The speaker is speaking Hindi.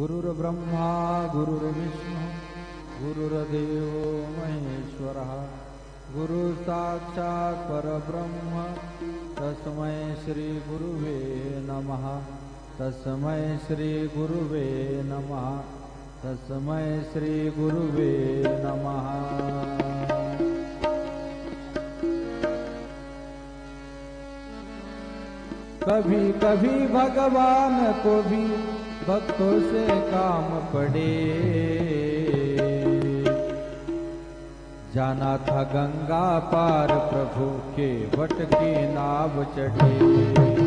गुरुर्ब्रह्मा गुरुर्विष्णु गुरुर्देवो महेश्वरः गुरु साक्षात् परब्रह्म तस्मै श्री गुरुवे नमः। तस्मै श्री गुरुवे नमः। तस्मै श्री गुरुवे नमः। कभी कभी भगवान को भी भक्तों से काम पड़े। जाना था गंगा पार प्रभु के वट की नाव चढ़े।